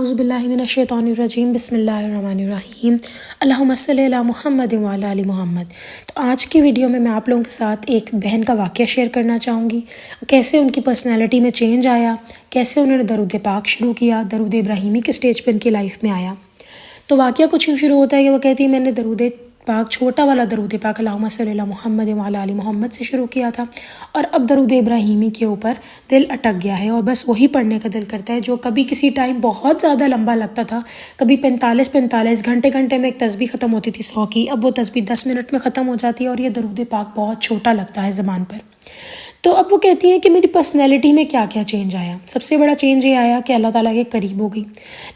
اعوذ باللہ من الشیطان الرجیم بسم اللہ الرحمن الرحیم اللہم صلی علی محمد وعلی آل محمد۔ تو آج کی ویڈیو میں آپ لوگوں کے ساتھ ایک بہن کا واقعہ شیئر کرنا چاہوں گی، کیسے ان کی پرسنالٹی میں چینج آیا، کیسے انہوں نے درود پاک شروع کیا، درود ابراہیمی کے سٹیج پہ ان کی لائف میں آیا۔ تو واقعہ کچھ یوں شروع ہوتا ہے کہ وہ کہتی ہے میں نے درود پاک چھوٹا والا درود پاک اللہم صلی علی محمد وعلی آل محمد سے شروع کیا تھا، اور اب درود ابراہیمی کے اوپر دل اٹک گیا ہے اور بس وہی پڑھنے کا دل کرتا ہے، جو کبھی کسی ٹائم بہت زیادہ لمبا لگتا تھا، کبھی 45 گھنٹے میں ایک تسبیح ختم ہوتی تھی 100 کی، اب وہ تسبیح 10 منٹ میں ختم ہو جاتی ہے اور یہ درود پاک بہت چھوٹا لگتا ہے زبان پر۔ تو اب وہ کہتی ہیں کہ میری پرسنالٹی میں کیا کیا چینج آیا۔ سب سے بڑا چینج یہ آیا کہ اللہ تعالیٰ کے قریب ہو گئی،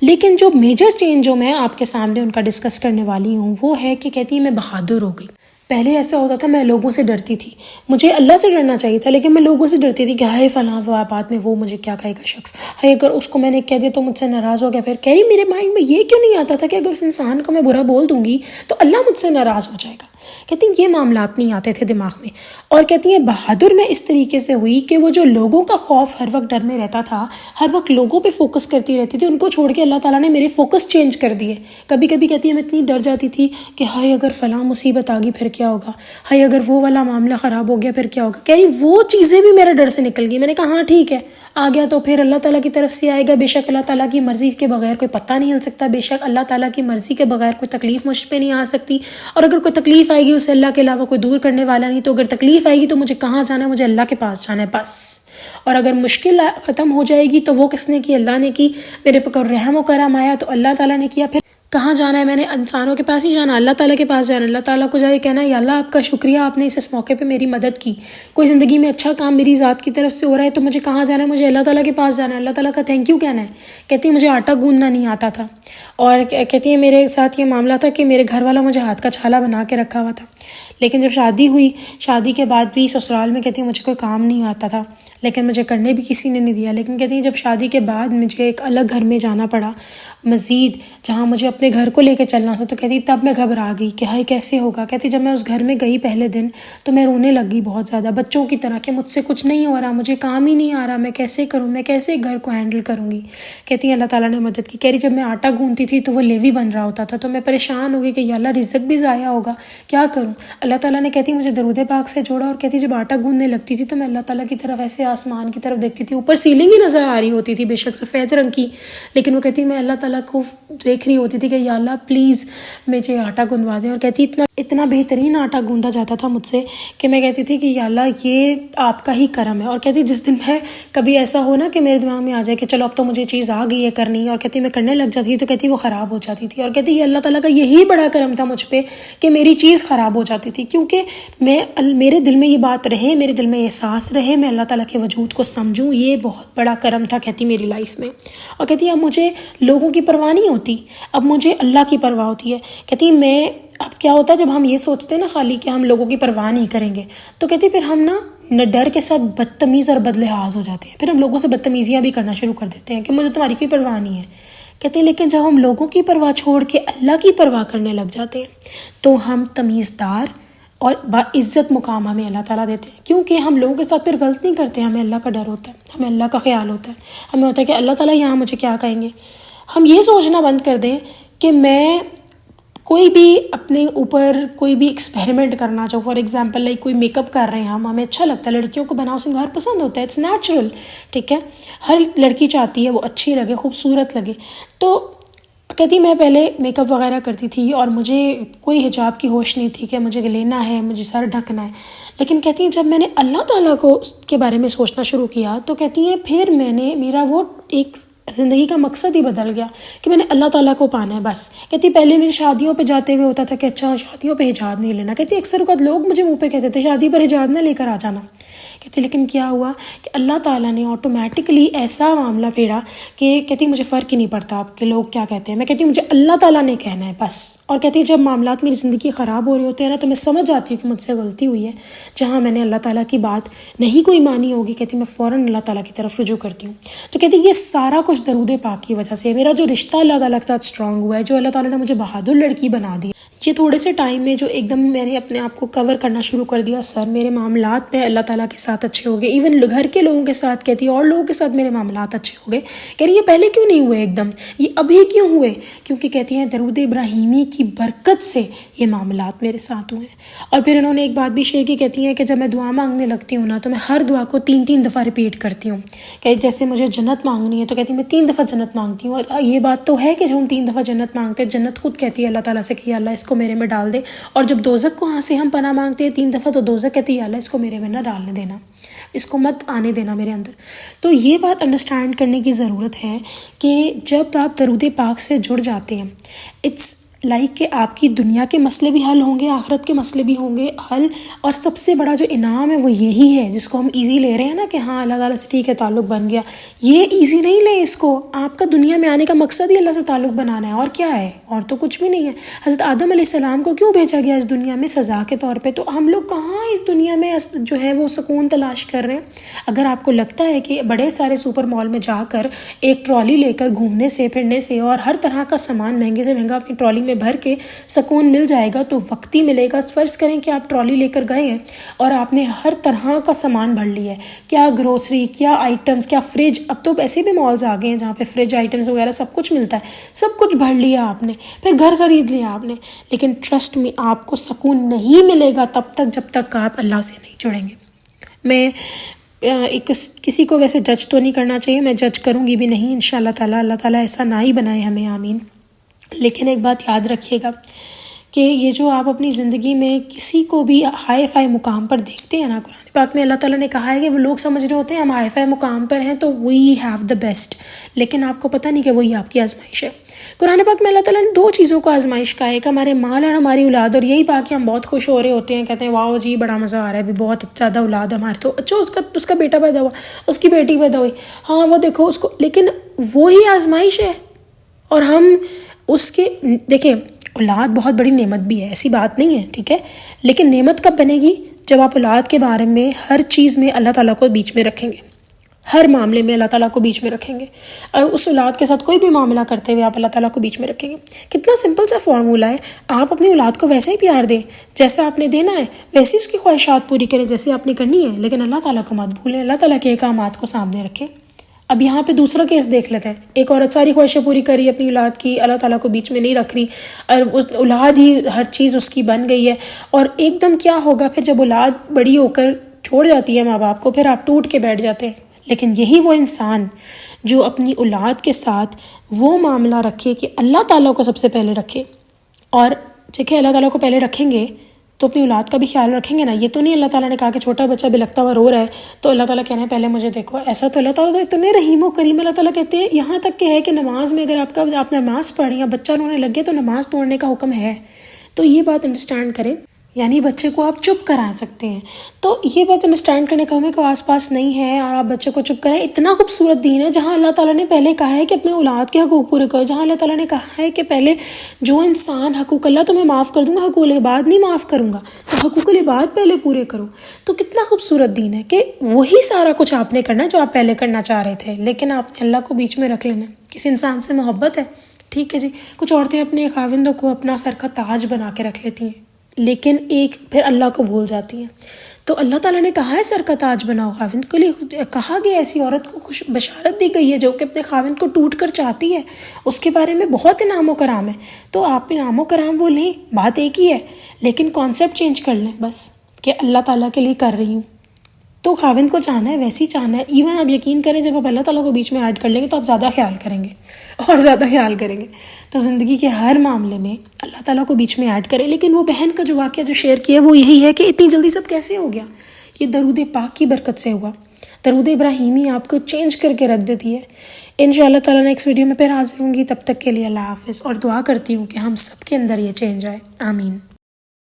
لیکن جو میجر چینج جو میں آپ کے سامنے ان کا ڈسکس کرنے والی ہوں وہ ہے کہ کہتی ہیں میں بہادر ہو گئی۔ پہلے ایسا ہوتا تھا میں لوگوں سے ڈرتی تھی، مجھے اللہ سے ڈرنا چاہیے تھا لیکن میں لوگوں سے ڈرتی تھی کہ ہائے فلاں بات میں وہ مجھے کیا کہے گا شخص، ہائے اگر اس کو میں نے کہہ دیا تو مجھ سے ناراض ہو گیا۔ پھر کہہ رہی میرے مائنڈ میں یہ کیوں نہیں آتا تھا کہ اگر اس انسان کو میں برا بول دوں گی تو اللہ مجھ سے ناراض ہو جائے گا۔ کہتی ہیں یہ معاملات نہیں آتے تھے دماغ میں، اور کہتی ہیں بہادر میں اس طریقے سے ہوئی کہ وہ جو لوگوں کا خوف ہر وقت ڈر میں رہتا تھا، ہر وقت لوگوں پہ فوکس کرتی رہتی تھی، ان کو چھوڑ کے اللہ تعالیٰ نے میرے فوکس چینج کر دیے۔ کبھی کبھی کہتی ہے میں اتنی ڈر جاتی تھی کہ ہائے اگر فلاں مصیبت آ گئی پھر کیا ہوگا، ہائے اگر وہ والا معاملہ خراب ہو گیا پھر کیا ہوگا۔ کہہ رہی وہ چیزیں بھی میرے ڈر سے نکل گئی۔ میں نے کہا ہاں ٹھیک ہے آ گیا تو پھر اللہ تعالیٰ کی طرف سے آئے گا، بے شک اللہ تعالیٰ کی مرضی کے بغیر کوئی پتہ نہیں ہل سکتا، بے شک اللہ تعالیٰ کی مرضی کے بغیر کوئی تکلیف مجھ پہ نہیں آ سکتی، اور اگر کوئی تکلیف آئے گی اسے اللہ کے علاوہ کوئی دور کرنے والا نہیں، تو اگر تکلیف آئے گی تو مجھے کہاں جانا ہے، مجھے اللہ کے پاس جانا ہے بس۔ اور اگر مشکل ختم ہو جائے گی تو وہ کس نے کی، اللہ نے کی، میرے پر رحم و کرم آیا تو اللہ تعالیٰ نے کیا۔ پھر کہاں جانا ہے، میں نے انسانوں کے پاس نہیں جانا، اللہ تعالیٰ کے پاس جانا، اللہ تعالیٰ کو جا کے کہنا ہے یا اللہ آپ کا شکریہ، آپ نے اس موقع پہ میری مدد کی، کوئی زندگی میں اچھا کام میری ذات کی طرف سے ہو رہا ہے تو مجھے کہاں جانا ہے، مجھے اللہ تعالیٰ کے پاس جانا ہے، اللہ تعالیٰ کا تھینک یو کہنا ہے۔ کہتی ہے مجھے آٹا گوندنا نہیں آتا تھا، اور کہتی ہے میرے ساتھ یہ معاملہ تھا کہ میرے گھر والا مجھے ہاتھ کا چھالا بنا کے رکھا ہوا تھا، لیکن جب شادی ہوئی، شادی کے بعد بھی سسرال میں کہتی ہے مجھے کوئی کام نہیں آتا تھا، لیکن مجھے کرنے بھی کسی نے نہیں دیا، لیکن کہتی ہیں جب شادی کے بعد مجھے ایک الگ گھر میں جانا پڑا مزید، جہاں مجھے اپنے گھر کو لے کے چلنا تھا، تو کہتی تب میں گھبرا گئی کہ ہائے کیسے ہوگا۔ کہتی جب میں اس گھر میں گئی پہلے دن تو میں رونے لگ گئی بہت زیادہ، بچوں کی طرح کہ مجھ سے کچھ نہیں ہو رہا، مجھے کام ہی نہیں آ رہا، میں کیسے کروں، میں کیسے گھر کو ہینڈل کروں گی۔ کہتی ہیں اللہ تعالیٰ نے مدد کی۔ کہہ رہی جب میں آٹا گوندتی تھی تو وہ لیوی بن رہا ہوتا تھا تو میں پریشان ہو گئی کہ یا اللہ رزق بھی ضائع ہوگا، کیا کروں۔ اللہ تعالیٰ نے کہتی مجھے درود پاک سے جوڑا، اور کہتی جب آٹا گوندنے لگتی تھی تو میں اللہ تعالیٰ کی طرف ایسے آسمان کی طرف دیکھتی تھی، اوپر سیلنگ ہی نظر آ رہی ہوتی تھی بے شک سفید رنگ کی، لیکن وہ کہتی میں اللہ تعالیٰ کو دیکھ رہی ہوتی تھی کہ یا اللہ پلیز مجھے آٹا گندوا دیں، اور کہتی اتنا بہترین آٹا گوندا جاتا تھا مجھ سے کہ میں کہتی تھی کہ یا اللہ یہ آپ کا ہی کرم ہے۔ اور کہتی جس دن میں کبھی ایسا ہو نا کہ میرے دماغ میں آ جائے کہ چلو اب تو مجھے چیز آ گئی ہے کرنی، اور کہتی میں کرنے لگ جاتی تھی تو کہتی وہ خراب ہو جاتی تھی، اور کہتی یہ اللہ تعالیٰ کا یہی بڑا کرم تھا مجھ پہ کہ میری چیز خراب ہو جاتی تھی، کیونکہ میرے دل میں یہ بات رہے، میرے دل میں احساس رہے، میں اللہ تعالیٰ کے وجود کو سمجھوں، یہ بہت بڑا کرم تھا کہتی میری لائف میں۔ اور کہتی اب مجھے لوگوں کی پرواہ نہیں ہوتی، اب مجھے اللہ کی پرواہ ہوتی ہے۔ کہتی میں اب کیا ہوتا ہے جب ہم یہ سوچتے ہیں نا خالی کہ ہم لوگوں کی پرواہ نہیں کریں گے، تو کہتی پھر ہم نا ڈر کے ساتھ بدتمیز اور بدلحاظ ہو جاتے ہیں، پھر ہم لوگوں سے بدتمیزیاں بھی کرنا شروع کر دیتے ہیں کہ مجھے تمہاری کوئی پرواہ نہیں ہے۔ کہتے ہیں لیکن جب ہم لوگوں کی پرواہ چھوڑ کے اللہ کی پرواہ کرنے لگ جاتے ہیں تو ہم تمیزدار اور باعزت مقام ہمیں اللہ تعالیٰ دیتے ہیں، کیونکہ ہم لوگوں کے ساتھ پھر غلط نہیں کرتے، ہمیں اللہ کا ڈر ہوتا ہے، ہمیں اللہ کا خیال ہوتا ہے، ہمیں ہوتا ہے کہ اللہ تعالیٰ یہاں مجھے کیا کہیں گے۔ ہم یہ سوچنا بند کر دیں کہ میں کوئی بھی اپنے اوپر کوئی بھی ایکسپیریمنٹ کرنا چاہوں، فار ایگزامپل لائک کوئی میک اپ کر رہے ہیں ہمیں اچھا لگتا ہے، لڑکیوں کو بناؤ سنگار پسند ہوتا ہے، اٹس نیچرل، ٹھیک ہے، ہر لڑکی چاہتی ہے وہ اچھی لگے، خوبصورت لگے۔ تو کہتی میں پہلے میک اپ وغیرہ کرتی تھی اور مجھے کوئی حجاب کی ہوش نہیں تھی کہ مجھے لینا ہے، مجھے سر ڈھکنا ہے، لیکن کہتی ہیں جب میں نے اللہ تعالیٰ کو کے بارے میں سوچنا شروع کیا تو کہتی ہیں پھر میرا وہ ایک زندگی کا مقصد ہی بدل گیا کہ میں نے اللہ تعالیٰ کو پانا ہے بس۔ کہتی پہلے مجھے شادیوں پہ جاتے ہوئے ہوتا تھا کہ اچھا شادیوں پہ حجاب نہیں لینا، کہتی اکثر اوقات لوگ مجھے منہ پہ کہتے تھے شادی پر حجاب نہ لے کر آ جانا، کہتی لیکن کیا ہوا کہ اللہ تعالیٰ نے آٹومیٹکلی ایسا معاملہ پھیرا کہ کہتی مجھے فرق ہی نہیں پڑتا آپ کے لوگ کیا کہتے ہیں، میں کہتی ہوں مجھے اللہ تعالیٰ نے کہنا ہے بس۔ اور کہتی جب معاملات میری زندگی خراب ہو رہے ہوتے ہیں نا تو میں سمجھ جاتی ہوں کہ مجھ سے غلطی ہوئی ہے، جہاں میں نے اللہ تعالیٰ کی بات نہیں کوئی مانی ہوگی، کہتی میں فوراً اللہ تعالیٰ کی طرف رجوع کرتی ہوں۔ تو کہتی یہ سارا کچھ کچھ درود پاک کی وجہ سے، میرا جو رشتہ اللہ تعالیٰ کے ساتھ اسٹرانگ ہوا ہے، جو اللہ تعالیٰ نے مجھے بہادر لڑکی بنا دی، یہ تھوڑے سے ٹائم میں جو ایک دم میں نے اپنے آپ کو کور کرنا شروع کر دیا، سر میرے معاملات میں اللہ تعالیٰ کے ساتھ اچھے ہو گئے، ایون گھر کے لوگوں کے ساتھ کہتی ہے اور لوگوں کے ساتھ میرے معاملات اچھے ہو گئے. کہہ رہی یہ پہلے کیوں نہیں ہوئے ایک دم، یہ ابھی کیوں ہوئے؟ کیونکہ کہتی ہیں درود ابراہیمی کی برکت سے یہ معاملات میرے ساتھ ہوئے ہیں. اور پھر انہوں نے ایک بات بھی شیئر کی، کہتی ہیں کہ جب میں دعا مانگنے لگتی ہوں نا تو میں ہر دعا کو 3 دفعہ ریپیٹ کرتی ہوں، کہ جیسے مجھے جنت مانگنی ہے تو کہتی میں 3 دفعہ جنت مانگتی ہوں. اور یہ بات تو ہے کہ جو ہم 3 دفعہ جنت مانگتے ہیں، جنت خود کہتی ہے اللہ تعالیٰ سے کہ یا اللہ اس کو میرے میں ڈال دے. اور جب دوزخ کو ہاں سے ہم پناہ مانگتے ہیں 3 دفعہ، تو دوزخ کہتی ہے یا اللہ اس کو میرے میں نہ ڈالنے دینا، اس کو مت آنے دینا میرے اندر. تو یہ بات انڈرسٹینڈ کرنے کی ضرورت ہے کہ جب آپ درود پاک سے جڑ جاتے ہیں، اٹس لائک کہ آپ کی دنیا کے مسئلے بھی حل ہوں گے، آخرت کے مسئلے بھی ہوں گے حل. اور سب سے بڑا جو انعام ہے وہ یہی ہے، جس کو ہم ایزی لے رہے ہیں نا کہ ہاں اللہ تعالیٰ سے ٹھیک ہے تعلق بن گیا. یہ ایزی نہیں لیں اس کو. آپ کا دنیا میں آنے کا مقصد ہی اللہ سے تعلق بنانا ہے، اور کیا ہے؟ اور تو کچھ بھی نہیں ہے. حضرت آدم علیہ السلام کو کیوں بھیجا گیا اس دنیا میں؟ سزا کے طور پہ. تو ہم لوگ کہاں اس دنیا میں جو ہے وہ سکون تلاش کر رہے ہیں؟ اگر آپ کو لگتا ہے کہ بڑے سارے سپر مال میں جا کر ایک ٹرالی لے کر گھومنے سے پھرنے سے اور ہر طرح کا سامان مہنگے سے مہنگا اپنی ٹرالی میں بھر کے سکون مل جائے گا تو وقتی ملے گا. فرض کریں کہ آپ ٹرالی لے کر گئے ہیں اور آپ نے ہر طرح کا سامان بھر لیا ہے، کیا گروسری، کیا آئٹمس، کیا فریج. اب تو ایسے بھی مالز آ گئے ہیں جہاں پہ فریج آئٹمس وغیرہ سب کچھ ملتا ہے، سب کچھ بھر لیا آپ نے، پھر گھر خرید لیا آپ نے. لیکن ٹرسٹ میں آپ کو سکون نہیں ملے گا تب تک جب تک آپ اللہ سے نہیں جڑیں گے. میں کسی کو ویسے جج تو نہیں کرنا چاہیے، میں جج کروں گی بھی نہیں انشاءاللہ تعالیٰ. اللہ تعالیٰ ایسا نہ ہی بنائے ہمیں، آمین. لیکن ایک بات یاد رکھیے گا کہ یہ جو آپ اپنی زندگی میں کسی کو بھی ہائی فائی مقام پر دیکھتے ہیں نا، قرآن پاک میں اللہ تعالیٰ نے کہا ہے کہ وہ لوگ سمجھ رہے ہوتے ہیں ہم ہائی فائی مقام پر ہیں تو وی ہیو دا بیسٹ، لیکن آپ کو پتہ نہیں کہ وہی آپ کی آزمائش ہے. قرآن پاک میں اللہ تعالیٰ نے 2 چیزوں کو آزمائش کا ہے، ایک ہمارے مال اور ہماری اولاد. اور یہی پا کے ہم بہت خوش ہو رہے ہوتے ہیں، کہتے ہیں واؤ جی بڑا مزہ آ رہا ہے، بھی بہت زیادہ اولاد ہمارے. تو اچھا اس کا بیٹا پیدا ہوا، اس کی بیٹی پیدا ہوئی، ہاں وہ دیکھو اس کو. لیکن وہی آزمائش ہے. اور ہم اس کے دیکھیں اولاد بہت بڑی نعمت بھی ہے، ایسی بات نہیں ہے، ٹھیک ہے. لیکن نعمت کب بنے گی؟ جب آپ اولاد کے بارے میں ہر چیز میں اللہ تعالیٰ کو بیچ میں رکھیں گے، ہر معاملے میں اللہ تعالیٰ کو بیچ میں رکھیں گے. اور اس اولاد کے ساتھ کوئی بھی معاملہ کرتے ہوئے آپ اللہ تعالیٰ کو بیچ میں رکھیں گے. کتنا سمپل سا فارمولہ ہے. آپ اپنی اولاد کو ویسے ہی پیار دیں جیسا آپ نے دینا ہے، ویسے اس کی خواہشات پوری کریں جیسے آپ نے کرنی ہے، لیکن اللہ تعالیٰ کو مت بھولیں، اللہ تعالیٰ کے احکامات کو سامنے رکھیں. اب یہاں پہ دوسرا کیس دیکھ لیتے ہیں. ایک عورت ساری خواہشیں پوری کری اپنی اولاد کی، اللہ تعالیٰ کو بیچ میں نہیں رکھ رہی، اور اس اولاد ہی ہر چیز اس کی بن گئی ہے. اور ایک دم کیا ہوگا پھر جب اولاد بڑی ہو کر چھوڑ جاتی ہے ماں باپ کو، پھر آپ ٹوٹ کے بیٹھ جاتے ہیں. لیکن یہی وہ انسان جو اپنی اولاد کے ساتھ وہ معاملہ رکھے کہ اللہ تعالیٰ کو سب سے پہلے رکھے، اور دیکھیں اللہ تعالیٰ کو پہلے رکھیں گے تو اپنی اولاد کا بھی خیال رکھیں گے نا. یہ تو نہیں اللہ تعالیٰ نے کہا کہ چھوٹا بچہ بلکتا ہوا رو رہا ہے تو اللہ تعالیٰ کہہ رہے ہیں پہلے مجھے دیکھو. ایسا تو اللہ تعالیٰ تو اتنے رحیم و کریم اللہ تعالیٰ کہتے ہیں. یہاں تک کہ ہے کہ نماز میں اگر آپ نماز پڑھ رہی ہیں، بچہ رونے لگے تو نماز توڑنے کا حکم ہے. تو یہ بات انڈرسٹینڈ کریں، یعنی بچے کو آپ چپ کرا سکتے ہیں. تو یہ بات انڈرسٹینڈ کرنے کا ہمیں کو آس پاس نہیں ہے اور آپ بچے کو چپ کریں. اتنا خوبصورت دین ہے جہاں اللہ تعالیٰ نے پہلے کہا ہے کہ اپنے اولاد کے حقوق پورے کرو، جہاں اللہ تعالیٰ نے کہا ہے کہ پہلے جو انسان حقوق اللہ تو میں معاف کر دوں گا، حقوق العباد نہیں معاف کروں گا، تو حقوق العباد پہلے پورے کرو. تو کتنا خوبصورت دین ہے کہ وہی سارا کچھ آپ نے کرنا جو آپ پہلے کرنا چاہ رہے تھے، لیکن آپ نے اللہ کو بیچ میں رکھ لینا. کسی انسان سے محبت ہے، ٹھیک ہے جی. کچھ عورتیں اپنے خاوندوں کو اپنا سر کا تاج بنا کے رکھ لیتی ہیں، لیکن ایک پھر اللہ کو بھول جاتی ہیں. تو اللہ تعالیٰ نے کہا ہے سر کا تاج بناؤ خاوند کے لیے، کہا گیا ایسی عورت کو خوش بشارت دی گئی ہے جو کہ اپنے خاوند کو ٹوٹ کر چاہتی ہے، اس کے بارے میں بہت انعام و کرام ہے. تو آپ انعام و کرام وہ لیں، بات ایک ہی ہے، لیکن کانسیپٹ چینج کر لیں بس کہ اللہ تعالیٰ کے لیے کر رہی ہوں. تو خاوند کو چاہنا ہے ویسے ہی چاہنا ہے. ایون آپ یقین کریں جب آپ اللہ تعالیٰ کو بیچ میں ایڈ کر لیں گے تو آپ زیادہ خیال کریں گے اور زیادہ خیال کریں گے. تو زندگی کے ہر معاملے میں اللہ تعالیٰ کو بیچ میں ایڈ کریں. لیکن وہ بہن کا جو واقعہ جو شیئر کیا وہ یہی ہے کہ اتنی جلدی سب کیسے ہو گیا؟ یہ درود پاک کی برکت سے ہوا. درود ابراہیمی آپ کو چینج کر کے رکھ دیتی ہے. انشاءاللہ تعالیٰ نیکسٹ ویڈیو میں پھر حاضر ہوں گی. تب تک کے لیے اللہ حافظ، اور دعا کرتی ہوں کہ ہم سب کے اندر یہ چینج آئے. آمین.